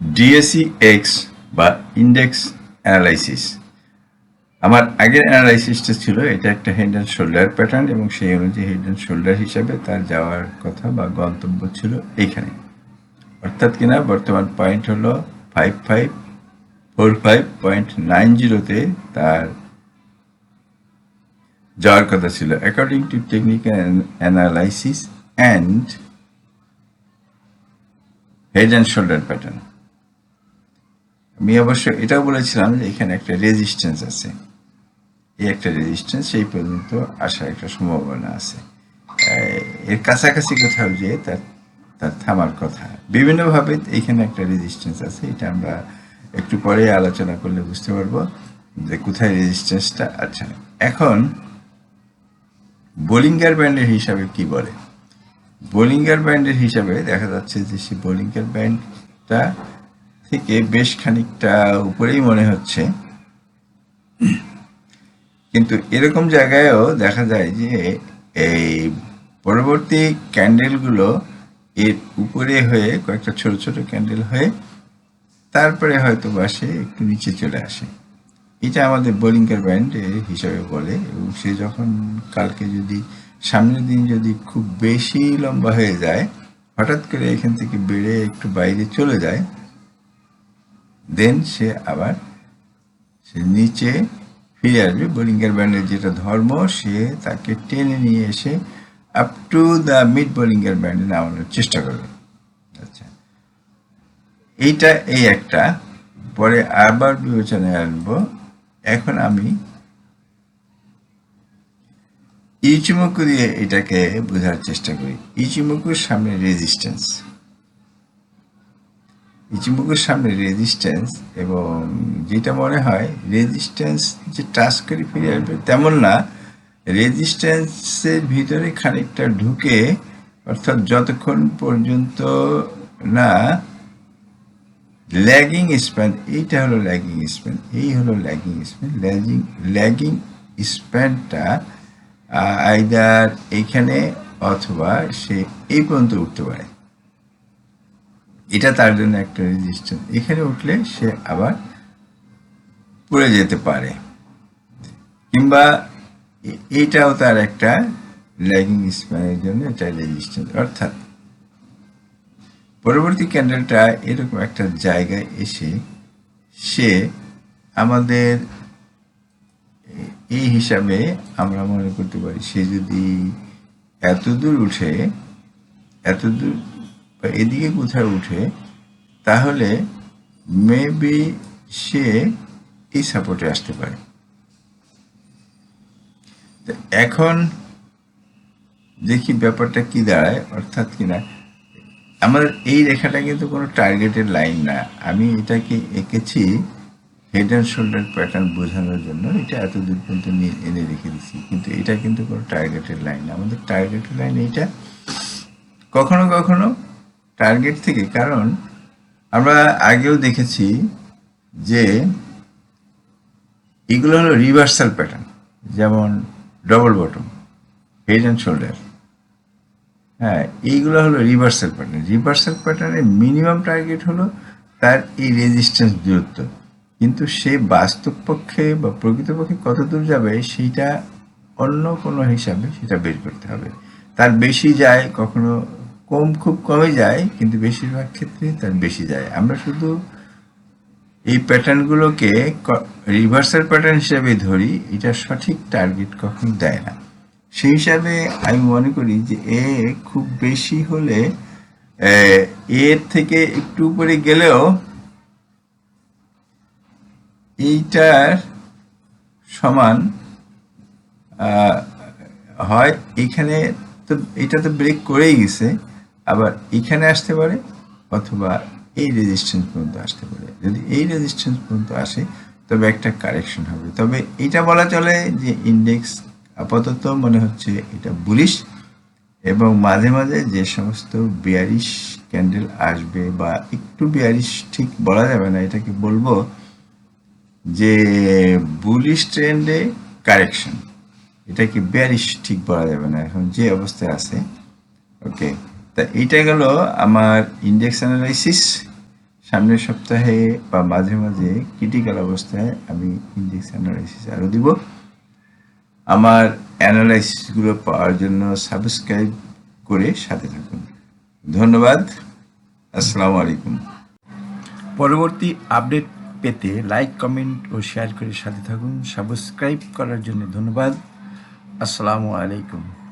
DAC x বা index analysis. আমার আগের অ্যানালাইসিসটা ছিল এটা একটা হেড অ্যান্ড শোল্ডার প্যাটার্ন এবং সেই অনুযায়ী হেড অ্যান্ড শোল্ডার হিসাবে তার যাওয়ার কথা বা গন্তব্য ছিল এইখানে, অর্থাৎ কিনা বর্তমান পয়েন্ট হলো 5545.90তে তার যাওয়ার কথা ছিল according to technical analysis and head and shoulder pattern. আমি অবশ্য এটাও বলেছিলাম যে এখানে একটা রেজিস্ট্যান্স আছে, এই একটা রেজিস্ট্যান্স সেই পর্যন্ত আসার একটা সম্ভাবনা আছে, এর কাছাকাছি কোথাও যে তার তার থামার কথা। বিভিন্নভাবে এখানে একটা রেজিস্ট্যান্স আছে, এটা আমরা একটু পরে আলোচনা করলে বুঝতে পারবো যে কোথায় রেজিস্ট্যান্সটা। আচ্ছা, এখন বোলিঙ্গার ব্যান্ডের হিসাবে কি বলে? বোলিঙ্গার ব্যান্ডের হিসাবে দেখা যাচ্ছে যে সেই বোলিঙ্গার ব্যান্ডটা থেকে বেশ খানিকটা উপরেই মনে হচ্ছে, কিন্তু এরকম জায়গায়ও দেখা যায় যে এই পরবর্তী ক্যান্ডেলগুলো এর উপরে হয়ে কয়েকটা ছোট ছোট ক্যান্ডেল হয়ে তারপরে হয়তো বাসে একটু নিচে চলে আসে। এটা আমাদের বোলিঙ্গার ব্যান্ড হিসাবে বলে, এবং সে যখন কালকে যদি সামনের দিন যদি খুব বেশি লম্বা হয়ে যায়, হঠাৎ করে এখান থেকে বেড়ে একটু বাইরে চলে যায়, দেন সে আবার সে নিচে ফিরে আসবে। বোলিঙ্গার ব্যান্ডের যেটা ধর্ম, সে তাকে টেনে নিয়ে এসে up to the mid Bollinger ব্যান্ডে নামানোর চেষ্টা করবে। আচ্ছা, এইটা এই একটা, পরে আবার বিবেচনায় আনবো। এখন আমি ইচিমুকু দিয়ে এটাকে বোঝার চেষ্টা করি। ইচিমুকুর সামনে রেজিস্ট্যান্স, ইচিমুকুর সামনে রেজিস্ট্যান্স, এবং যেটা মনে হয় রেজিস্ট্যান্স যে টাচ করে ফিরে আসবে তেমন না, রেজিস্ট্যান্সের ভিতরে খানিকটা ঢুকে, অর্থাৎ যতক্ষণ পর্যন্ত না ল্যাগিং স্প্যান, এইটা হলো ল্যাগিং স্প্যান, এই হলো ল্যাগিং স্প্যান, ল্যাগিং স্প্যানটা আইদার এইখানে অথবা সে এই পর্যন্ত উঠতে পারে, এটা তার জন্য একটা রেজিস্ট্যান্স। এখানে উঠলে সে আবার পড়ে যেতে পারে, কিংবা এইটাও তার একটা ল্যাগিং স্প্যানের জন্য এটা রেজিস্ট্যান্স। অর্থাৎ পরবর্তী ক্যান্ডেলটা এরকম একটা জায়গায় এসে সে আমাদের এই হিসাবে আমরা মনে করতে পারি, সে যদি এত দূর উঠে, এত দূর বা এদিকে কোথাও উঠে, তাহলে মেবি সে এই সাপোর্টে আসতে পারে। এখন দেখি ব্যাপারটা কি দাঁড়ায়, অর্থাৎ কিনা আমাদের এই রেখাটা কিন্তু কোনো টার্গেটের লাইন না, আমি এটাকে এঁকেছি হেড অ্যান্ড শোল্ডার প্যাটার্ন বোঝানোর জন্য, এটা এত দূর পর্যন্ত নিয়ে এনে রেখে দিচ্ছি, কিন্তু এটা কিন্তু কোনো টার্গেটের লাইন না। আমাদের টার্গেটের লাইন এইটা, কখনো কখনো টার্গেট থেকে, কারণ আমরা আগেও দেখেছি যে এগুলো হলো রিভার্সাল প্যাটার্ন, যেমন double bottom, head and shoulder, হ্যাঁ, এইগুলো হলো রিভার্সাল প্যাটার্ন। রিভার্সাল প্যাটার্নের মিনিমাম টার্গেট হলো তার এই রেজিস্ট্যান্স দূরত্ব, কিন্তু সে বাস্তব পক্ষে বা প্রকৃতপক্ষে কত দূর যাবে সেইটা অন্য কোনো হিসাবে সেটা বের করতে হবে। তার বেশি যায়, কখনো কম, খুব কমে যায়, কিন্তু বেশিরভাগ ক্ষেত্রে তার বেশি যায়। আমরা শুধু এই প্যাটার্নগুলোকে রিভার্সাল প্যাটার্ন হিসেবে ধরি, এটা সঠিক টার্গেট কখনো দেয় না। সেই হিসাবে আমি মনে করি যে এ খুব বেশি হলে এর থেকে একটু উপরে গেলেও এইটার সমান হয়। এখানে তো এটা তো ব্রেক করেই গেছে, আবার এখানে আসতে পারে, অথবা এই রেজিস্ট্যান্স পর্যন্ত আসতে পারে। যদি এই রেজিস্ট্যান্স পর্যন্ত আসে তবে একটা কারেকশন হবে। তবে এটা বলা চলে যে ইন্ডেক্স আপাতত মনে হচ্ছে এটা বুলিশ, এবং মাঝে মাঝে যে সমস্ত বিয়ারিশ ক্যান্ডেল আসবে, বা একটু বিয়ারিশ ঠিক বলা যাবে না, এটাকে বলবো যে বুলিশ ট্রেন্ডে কারেকশন, এটাকে বিয়ারিশ ঠিক বলা যাবে না এখন যে অবস্থায় আছে। ওকে, তা এইটা গেল আমার ইন্ডেক্স অ্যানালাইসিস। সামনের সপ্তাহে বা মাঝে মাঝে ক্রিটিক্যাল অবস্থায় আমি ইন্ডেক্স অ্যানালাইসিস আরও দিব। আমার অ্যানালাইসিসগুলো পাওয়ার জন্য সাবস্ক্রাইব করে সাথে থাকুন। ধন্যবাদ। আসসালামু আলাইকুম। পরবর্তী আপডেট পেতে লাইক, কমেন্ট ও শেয়ার করে সাথে থাকুন। সাবস্ক্রাইব করার জন্য ধন্যবাদ। আসসালামু আলাইকুম।